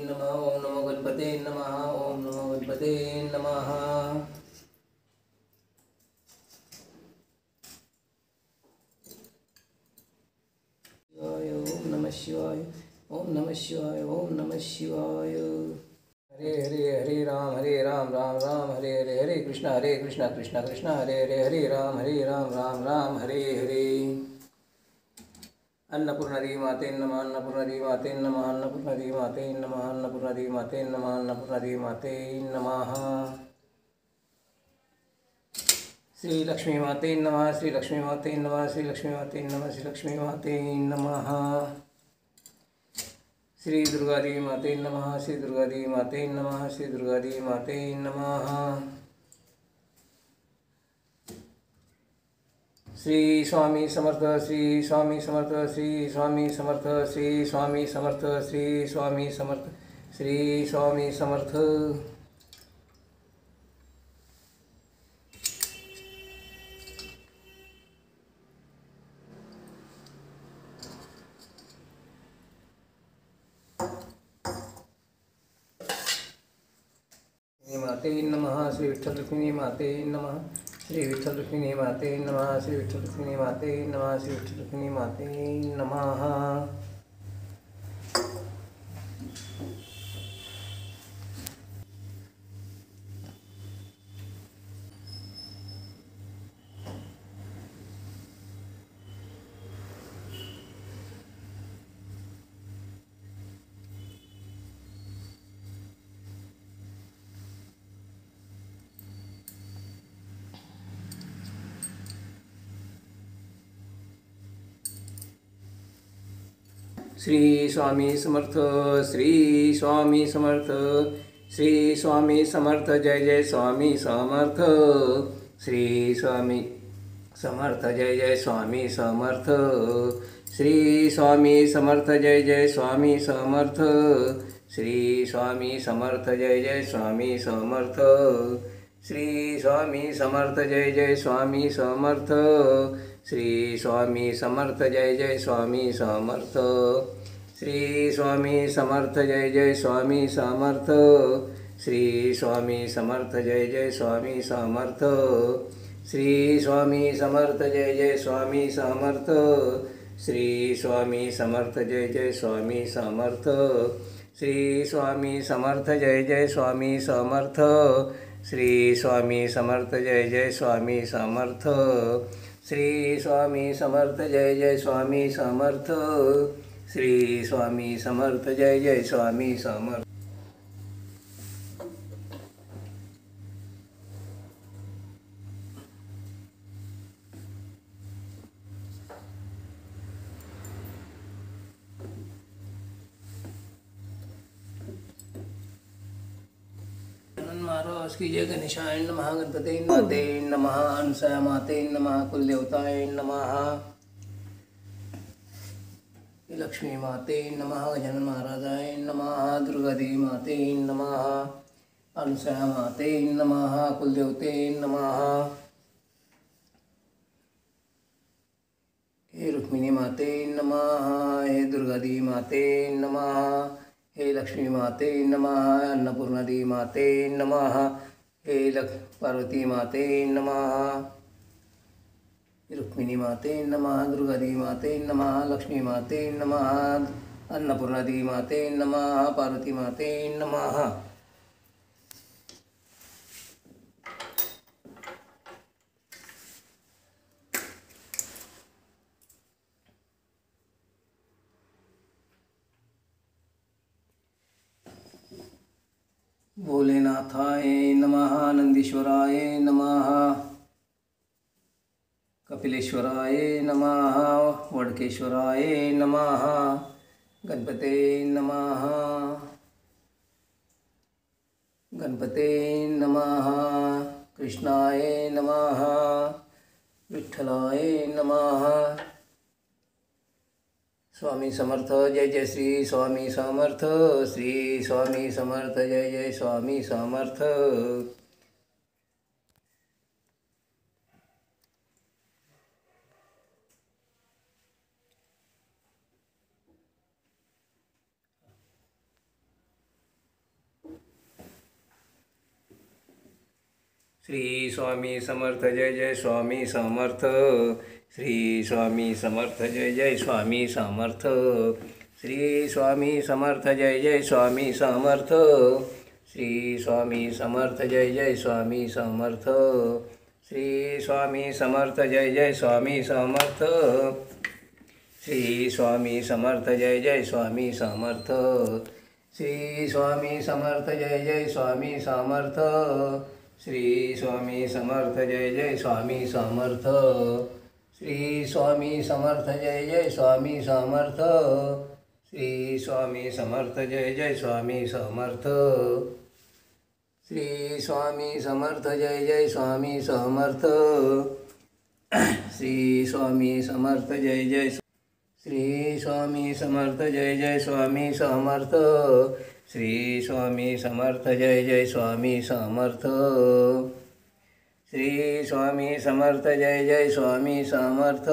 नमः। ओम नमो गणपते नमः। ओम नमो गणपते नमः। ओम नमः शिवाय। ओम नमः शिवाय। ओम नमः शिवाय। हरे हरे हरे राम राम राम हरे हरे, हरे कृष्णा कृष्णा कृष्णा हरे हरे, हरे राम राम हरे हरे। अन्नपूर्णादेवी माते नमः। अन्नपूर्णादेवी माते नमः। अन्नपूर्णादेवी माते नमः। अन्नपूर्णादेवी माते नमः। अन्नपूर्णादेवी माते नमः। श्री लक्ष्मी माते नमः। श्री लक्ष्मी माते नमः। श्री लक्ष्मी माते नमः। श्री लक्ष्मी माते नमः। श्री दुर्गा देवी माते नमः। श्री दुर्गा देवी माते नमः। श्री दुर्गा देवी माते नमः। श्री स्वामी समर्थ। श्री स्वामी समर्थ। श्री स्वामी समर्थ। श्री स्वामी समर्थ। श्री स्वामी समर्थ। श्री स्वामी समर्थ। माते नमः। श्री विठ्ठल रुक्मिणी माते नमः। श्री विठ्ठल रुक्मिणी माते नमः। श्री विठ्ठल रुक्मिणी माते नमः। श्री विठ्ठल रुक्मिणी माते नमः। श्री स्वामी समर्थ। श्री स्वामी समर्थ। श्री स्वामी समर्थ। जय जय स्वामी समर्थ। श्री स्वामी समर्थ। जय जय स्वामी समर्थ। श्री स्वामी समर्थ। जय जय स्वामी समर्थ। श्री स्वामी समर्थ। जय जय स्वामी समर्थ। श्री स्वामी समर्थ। जय जय स्वामी समर्थ। श्री स्वामी समर्थ। जय जय स्वामी समर्थ। श्री स्वामी समर्थ। जय जय स्वामी समर्थ। श्री स्वामी समर्थ। जय जय स्वामी समर्थ। श्री स्वामी समर्थ। जय जय स्वामी समर्थ। श्री स्वामी समर्थ। जय जय स्वामी समर्थ। श्री स्वामी समर्थ। जय जय स्वामी समर्थ। श्री स्वामी समर्थ। जय जय स्वामी समर्थ। श्री स्वामी समर्थ। जय जय स्वामी समर्थ। श्री स्वामी समर्थ। जय जय स्वामी समर्थ। महाराज की जय। गणेशाय नमः। गणपते माते नमः। अनुसया माते नमः। कुल देवताय नमः। लक्ष्मी माते नमः। गजानन महाराजाय नमः। दुर्गा देवी माते नमः। अनुसया माते नमः। कुलदेवते नमः। हे रुक्मिणी माते नमः। हे दुर्गा देवी माते नमः। हे लक्ष्मी माते नमः। अन्नपूर्णा देवी माते नमः। हे पार्वती माते नमः। रुक्मिणी माते नमः। दुर्गा देवी माते नमः। लक्ष्मी माते नमः। अन्नपूर्णा देवी माते नमः। पार्वती माते नमः। भोलेनाथाय नमः। नंदीश्वराय नमः। कपिलेश्वराय नमः। वडकेश्वराय नमः। गणपते नमः। गणपते नमः। कृष्णाय नमः। विठ्ठलाय नमः। स्वामी समर्थ। जय जय श्री स्वामी समर्थ। श्री स्वामी समर्थ। जय जय स्वामी समर्थ। श्री स्वामी समर्थ जय जय स्वामी समर्थ। श्री स्वामी समर्थ जय जय स्वामी समर्थ। श्री स्वामी समर्थ जय जय स्वामी समर्थ। श्री स्वामी समर्थ जय जय स्वामी समर्थ। श्री स्वामी समर्थ जय जय स्वामी समर्थ। श्री स्वामी समर्थ जय जय स्वामी समर्थ। श्री स्वामी समर्थ जय जय स्वामी समर्थ। श्री स्वामी समर्थ जय जय स्वामी समर्थ। श्री स्वामी समर्थ जय जय स्वामी समर्थ। श्री स्वामी समर्थ जय जय स्वामी समर्थ। श्री स्वामी समर्थ जय जय स्वामी समर्थ। श्री स्वामी समर्थ जय जय। श्री स्वामी समर्थ जय जय स्वामी समर्थ। श्री स्वामी समर्थ जय जय स्वामी समर्थ। श्री स्वामी समर्थ जय जय स्वामी समर्थ।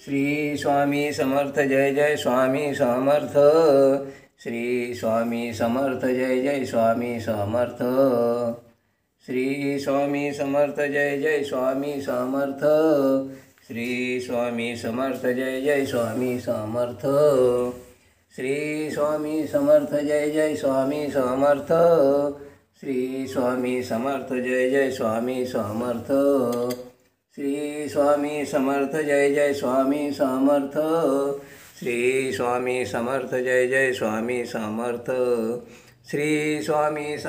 श्री स्वामी समर्थ जय जय स्वामी समर्थ। श्री स्वामी समर्थ जय जय स्वामी समर्थ। श्री स्वामी समर्थ जय जय स्वामी समर्थ। श्री स्वामी समर्थ जय जय स्वामी समर्थ। श्री स्वामी समर्थ जय जय स्वामी समर्थ। श्री स्वामी समर्थ जय जय स्वामी समर्थ। श्री स्वामी समर्थ जय जय स्वामी समर्थ। श्री स्वामी समर्थ जय जय स्वामी समर्थ। श्री स्वामी समर्थ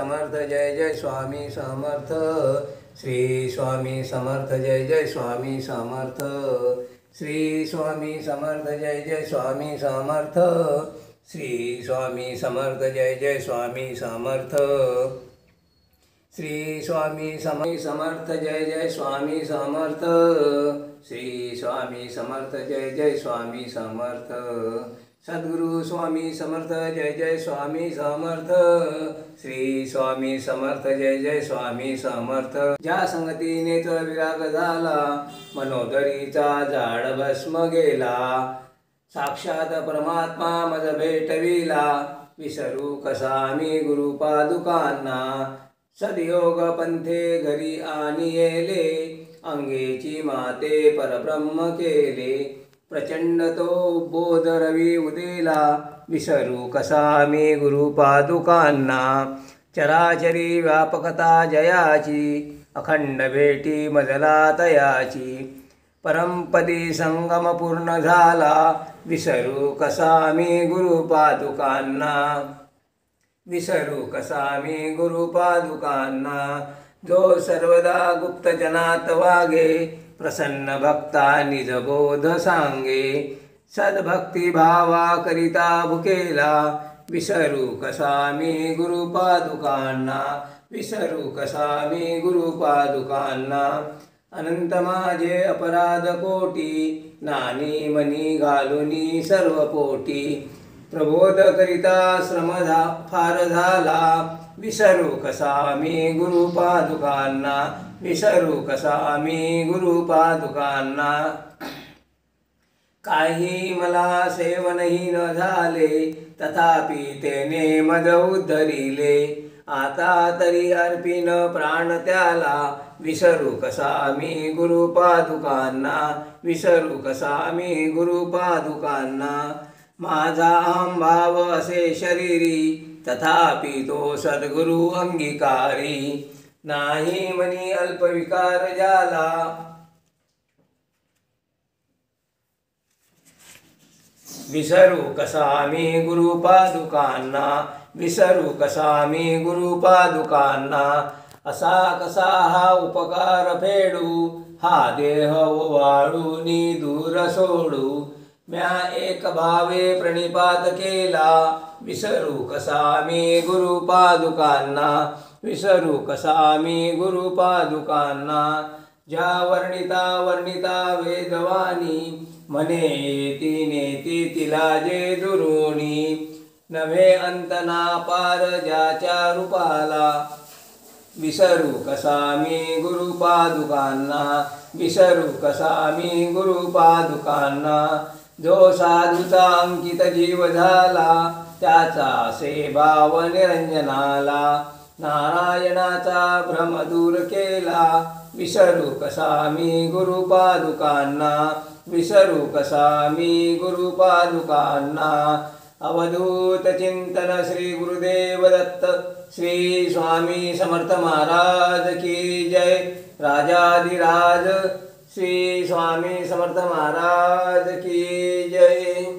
जय जय स्वामी समर्थ। श्री स्वामी समर्थ जय जय स्वामी समर्थ। श्री स्वामी समर्थ जय जय स्वामी समर्थ। श्री स्वामी समर्थ जय जय स्वामी समर्थ। श्री स्वामी समर्थ जय जय स्वामी समर्थ। श्री स्वामी समर्थ जय जय स्वामी समर्थ। श्री स्वामी समर्थ जय जय स्वामी समर्थ। सद्गुरु स्वामी समर्थ जय जय स्वामी समर्थ। श्री स्वामी समर्थ जय जय स्वामी समर्थ। ज्या संगतीने तो विराग झाला, मनोदरीचा जाड भस्म गेला, साक्षात परमात्मा मज भेटविला, विसरू कसा मी गुरु पादुकांना, सदयोग पंथे घरी आणिले, अंगेची माते परब्रह्म केले, प्रचंड तो बोध रवी उदेला, विसरू कसा मी गुरु पादुकांना, चराचरी व्यापकता जयाची, अखंड भेटी मजला तयाची, परमपदी संगम पूर्ण झाला, विसरू कसा मी गुरु पादुकांना, विसरू कसा मी गुरु पादुकांना, जो सर्वदा गुप्त जनात वागे, प्रसन्न भक्ता निज बोध सांगे, सद्भक्ती भावा करिता भुकेला, विसरू कसा मी गुरु पादुकांना, विसरू कसा मी गुरु पादुकांना, अनंत माझे अपराध कोटी, नानी मनी घालुनी सर्व पोटी, प्रबोध करिता श्रम फार झाला, विसरू कसा मी गुरु पादुकांना, विसरू कसा मी गुरु पादुकांना, काही मला सेवनही न झाले, तथापि तेने मज उद्धरिले, आता तरी अर्पिन प्राण त्याला, विसरू कसा मी गुरु पादुकांना, विसरू कसा मी गुरु पादुकांना, माझा अहंभाव असे शरीरी, तथापि तो सद्गुरु अंगीकारी, नाही मनी अल्पविकार झाला, विसरू कसा मी गुरु पादुकांना, विसरू कसा मी गुरु पादुकांना, असा कसा हा उपकार फेडू, हा देह वाळूनी दूर सोडू, म्या एक भावे प्रणिपात केला, विसरू कसा मी गुरु पादुकांना, विसरू कसा मी गुरु पादुकांना, ज्या वर्णिता वेदवाणी, म्हणे येती नेती तिला जे दुरुणी, नव्हे अंतना पार ज्याच्या रूपाला, विसरू कसा मी गुरुपादुकांना, विसरू कसा मी गुरुपादुकांना. जो साधूचा अंकित जीव झाला, त्याचा सेभाव निरंजनाला. नारायणाचा भ्रम दूर केला, विसरू कसा मी गुरुपादुकांना, विसरू कसा मी गुरुपादुकांना. अवधूत चिंतन श्री गुरुदेव दत्त. श्री स्वामी समर्थ महाराज की जय. राजाधिराज श्री स्वामी समर्थ महाराज की जय.